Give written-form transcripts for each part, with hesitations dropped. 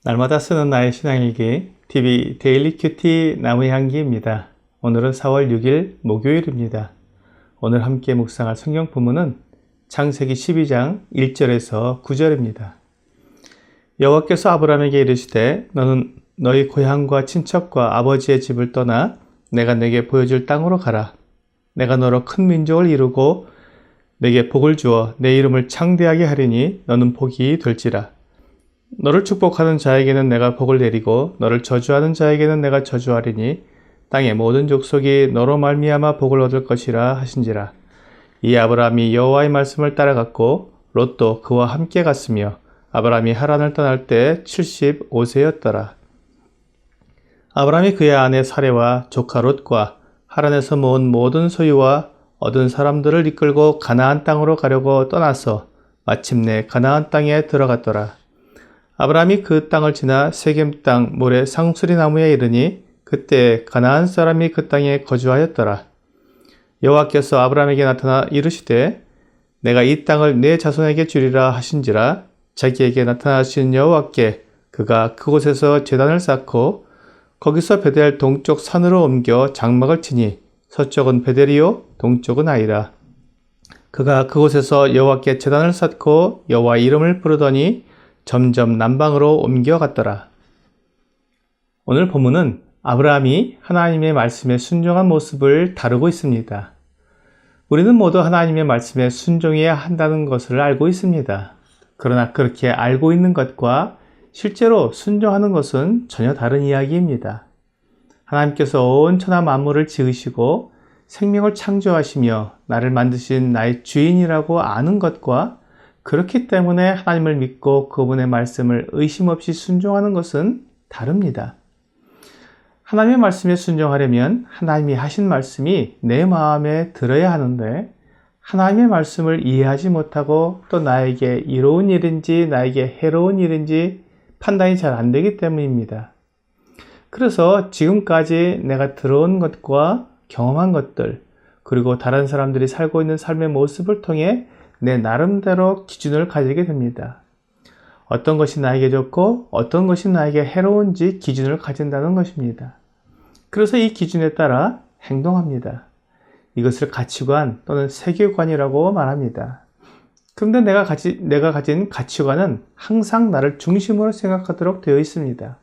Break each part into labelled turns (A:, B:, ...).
A: 날마다 쓰는 나의 신앙일기 TV 데일리 큐티 나무의 향기입니다. 오늘은 4월 6일 목요일입니다. 오늘 함께 묵상할 성경 본문은 창세기 12장 1절에서 9절입니다. 여호와께서 아브라함에게 이르시되 너는 너희 고향과 친척과 아버지의 집을 떠나 내가 내게 보여줄 땅으로 가라. 내가 너로 큰 민족을 이루고 내게 복을 주어 내 이름을 창대하게 하리니 너는 복이 될지라. 너를 축복하는 자에게는 내가 복을 내리고 너를 저주하는 자에게는 내가 저주하리니 땅의 모든 족속이 너로 말미암아 복을 얻을 것이라 하신지라. 이 아브라함이 여호와의 말씀을 따라갔고 롯도 그와 함께 갔으며 아브라함이 하란을 떠날 때 75세였더라. 아브라함이 그의 아내 사레와 조카 롯과 하란에서 모은 모든 소유와 얻은 사람들을 이끌고 가나안 땅으로 가려고 떠나서 마침내 가나안 땅에 들어갔더라. 아브라함이 그 땅을 지나 세겜 땅 모래 상수리 나무에 이르니 그때 가나안 사람이 그 땅에 거주하였더라. 여호와께서 아브라함에게 나타나 이르시되 내가 이 땅을 내 자손에게 주리라 하신지라. 자기에게 나타나신 여호와께 그가 그곳에서 제단을 쌓고 거기서 베델 동쪽 산으로 옮겨 장막을 치니 서쪽은 베델이요 동쪽은 아이라. 그가 그곳에서 여호와께 제단을 쌓고 여호와 이름을 부르더니 점점 남방으로 옮겨갔더라. 오늘 본문은 아브라함이 하나님의 말씀에 순종한 모습을 다루고 있습니다. 우리는 모두 하나님의 말씀에 순종해야 한다는 것을 알고 있습니다. 그러나 그렇게 알고 있는 것과 실제로 순종하는 것은 전혀 다른 이야기입니다. 하나님께서 온 천하 만물을 지으시고 생명을 창조하시며 나를 만드신 나의 주인이라고 아는 것과 그렇기 때문에 하나님을 믿고 그분의 말씀을 의심 없이 순종하는 것은 다릅니다. 하나님의 말씀에 순종하려면 하나님이 하신 말씀이 내 마음에 들어야 하는데 하나님의 말씀을 이해하지 못하고 또 나에게 이로운 일인지 나에게 해로운 일인지 판단이 잘 안 되기 때문입니다. 그래서 지금까지 내가 들어온 것과 경험한 것들 그리고 다른 사람들이 살고 있는 삶의 모습을 통해 내 나름대로 기준을 가지게 됩니다. 어떤 것이 나에게 좋고 어떤 것이 나에게 해로운지 기준을 가진다는 것입니다. 그래서 이 기준에 따라 행동합니다. 이것을 가치관 또는 세계관이라고 말합니다. 그런데 내가 가진 가치관은 항상 나를 중심으로 생각하도록 되어 있습니다.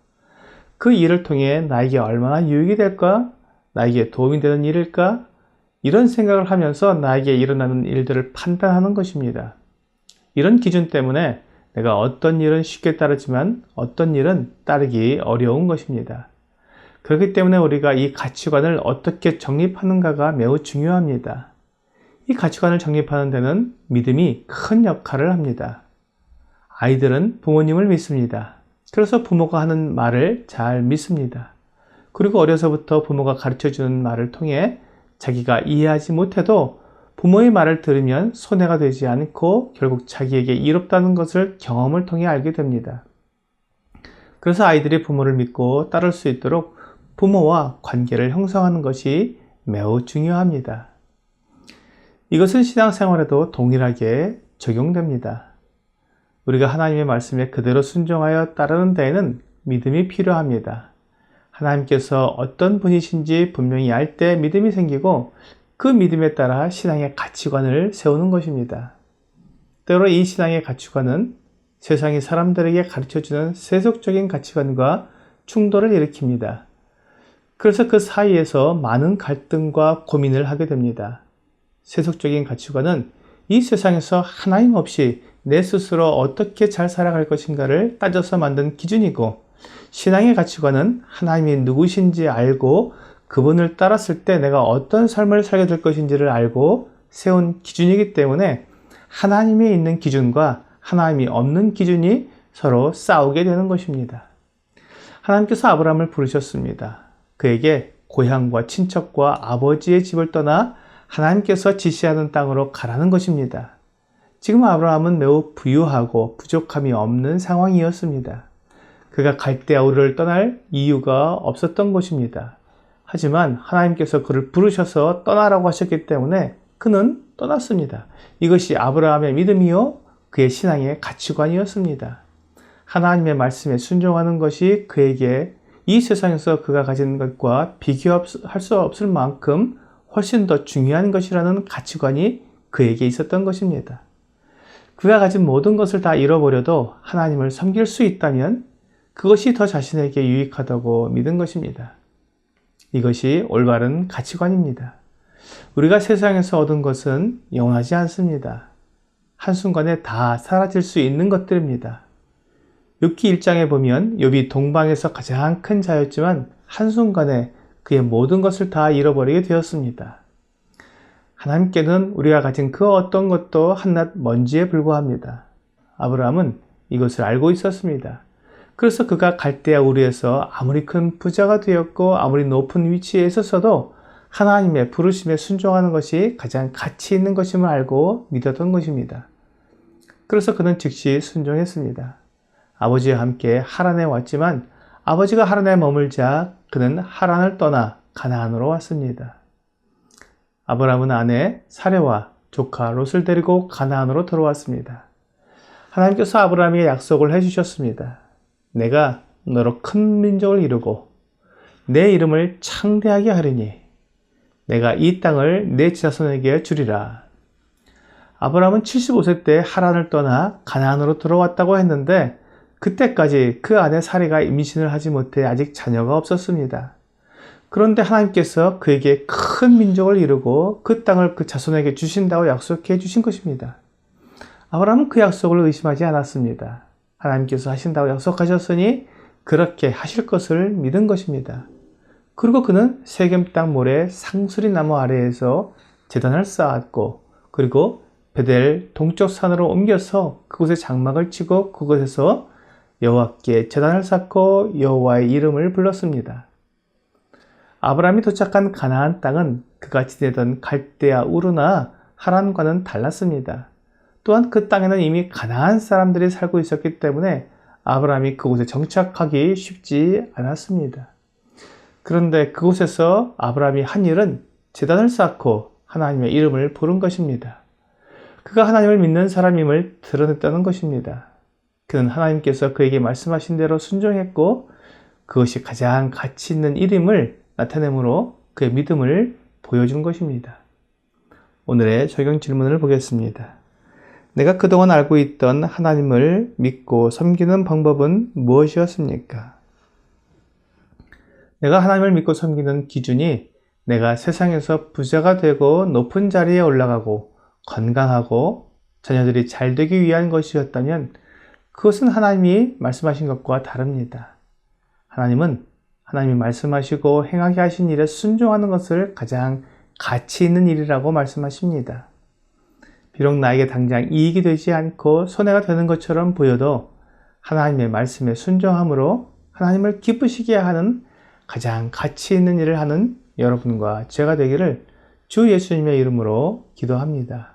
A: 그 일을 통해 나에게 얼마나 유익이 될까? 나에게 도움이 되는 일일까? 이런 생각을 하면서 나에게 일어나는 일들을 판단하는 것입니다. 이런 기준 때문에 내가 어떤 일은 쉽게 따르지만 어떤 일은 따르기 어려운 것입니다. 그렇기 때문에 우리가 이 가치관을 어떻게 정립하는가가 매우 중요합니다. 이 가치관을 정립하는 데는 믿음이 큰 역할을 합니다. 아이들은 부모님을 믿습니다. 그래서 부모가 하는 말을 잘 믿습니다. 그리고 어려서부터 부모가 가르쳐주는 말을 통해 자기가 이해하지 못해도 부모의 말을 들으면 손해가 되지 않고 결국 자기에게 이롭다는 것을 경험을 통해 알게 됩니다. 그래서 아이들이 부모를 믿고 따를 수 있도록 부모와 관계를 형성하는 것이 매우 중요합니다. 이것은 신앙생활에도 동일하게 적용됩니다. 우리가 하나님의 말씀에 그대로 순종하여 따르는 데에는 믿음이 필요합니다. 하나님께서 어떤 분이신지 분명히 알 때 믿음이 생기고 그 믿음에 따라 신앙의 가치관을 세우는 것입니다. 때로 이 신앙의 가치관은 세상의 사람들에게 가르쳐주는 세속적인 가치관과 충돌을 일으킵니다. 그래서 그 사이에서 많은 갈등과 고민을 하게 됩니다. 세속적인 가치관은 이 세상에서 하나님 없이 내 스스로 어떻게 잘 살아갈 것인가를 따져서 만든 기준이고 신앙의 가치관은 하나님이 누구신지 알고 그분을 따랐을 때 내가 어떤 삶을 살게 될 것인지를 알고 세운 기준이기 때문에 하나님이 있는 기준과 하나님이 없는 기준이 서로 싸우게 되는 것입니다. 하나님께서 아브라함을 부르셨습니다. 그에게 고향과 친척과 아버지의 집을 떠나 하나님께서 지시하는 땅으로 가라는 것입니다. 지금 아브라함은 매우 부유하고 부족함이 없는 상황이었습니다. 그가 갈대아우르를 떠날 이유가 없었던 것입니다. 하지만 하나님께서 그를 부르셔서 떠나라고 하셨기 때문에 그는 떠났습니다. 이것이 아브라함의 믿음이요 그의 신앙의 가치관이었습니다. 하나님의 말씀에 순종하는 것이 그에게 이 세상에서 그가 가진 것과 비교할 수 없을 만큼 훨씬 더 중요한 것이라는 가치관이 그에게 있었던 것입니다. 그가 가진 모든 것을 다 잃어버려도 하나님을 섬길 수 있다면 그것이 더 자신에게 유익하다고 믿은 것입니다. 이것이 올바른 가치관입니다. 우리가 세상에서 얻은 것은 영원하지 않습니다. 한순간에 다 사라질 수 있는 것들입니다. 욥기 1장에 보면 욥이 동방에서 가장 큰 자였지만 한순간에 그의 모든 것을 다 잃어버리게 되었습니다. 하나님께는 우리가 가진 그 어떤 것도 한낱 먼지에 불과합니다. 아브라함은 이것을 알고 있었습니다. 그래서 그가 갈대아 우르에서 아무리 큰 부자가 되었고 아무리 높은 위치에 있었어도 하나님의 부르심에 순종하는 것이 가장 가치 있는 것임을 알고 믿었던 것입니다. 그래서 그는 즉시 순종했습니다. 아버지와 함께 하란에 왔지만 아버지가 하란에 머물자 그는 하란을 떠나 가나안으로 왔습니다. 아브라함은 아내 사레와 조카 롯을 데리고 가나안으로 들어왔습니다. 하나님께서 아브라함에게 약속을 해주셨습니다. 내가 너로 큰 민족을 이루고 내 이름을 창대하게 하리니 내가 이 땅을 내 자손에게 주리라. 아브라함은 75세 때 하란을 떠나 가나안으로 들어왔다고 했는데 그때까지 그 아내 사레가 임신을 하지 못해 아직 자녀가 없었습니다. 그런데 하나님께서 그에게 큰 민족을 이루고 그 땅을 그 자손에게 주신다고 약속해 주신 것입니다. 아브라함은 그 약속을 의심하지 않았습니다. 하나님께서 하신다고 약속하셨으니 그렇게 하실 것을 믿은 것입니다. 그리고 그는 세겜 땅 모래 상수리 나무 아래에서 제단을 쌓았고 그리고 베델 동쪽 산으로 옮겨서 그곳에 장막을 치고 그곳에서 여호와께 제단을 쌓고 여호와의 이름을 불렀습니다. 아브라함이 도착한 가나안 땅은 그가 지내던 갈대아 우르나 하란과는 달랐습니다. 또한 그 땅에는 이미 가나안 사람들이 살고 있었기 때문에 아브라함이 그곳에 정착하기 쉽지 않았습니다. 그런데 그곳에서 아브라함이 한 일은 제단을 쌓고 하나님의 이름을 부른 것입니다. 그가 하나님을 믿는 사람임을 드러냈다는 것입니다. 그는 하나님께서 그에게 말씀하신 대로 순종했고 그것이 가장 가치 있는 일임을 나타내므로 그의 믿음을 보여준 것입니다. 오늘의 적용 질문을 보겠습니다. 내가 그동안 알고 있던 하나님을 믿고 섬기는 방법은 무엇이었습니까? 내가 하나님을 믿고 섬기는 기준이 내가 세상에서 부자가 되고 높은 자리에 올라가고 건강하고 자녀들이 잘 되기 위한 것이었다면 그것은 하나님이 말씀하신 것과 다릅니다. 하나님은 하나님이 말씀하시고 행하게 하신 일에 순종하는 것을 가장 가치 있는 일이라고 말씀하십니다. 비록 나에게 당장 이익이 되지 않고 손해가 되는 것처럼 보여도 하나님의 말씀에 순종함으로 하나님을 기쁘시게 하는 가장 가치 있는 일을 하는 여러분과 제가 되기를 주 예수님의 이름으로 기도합니다.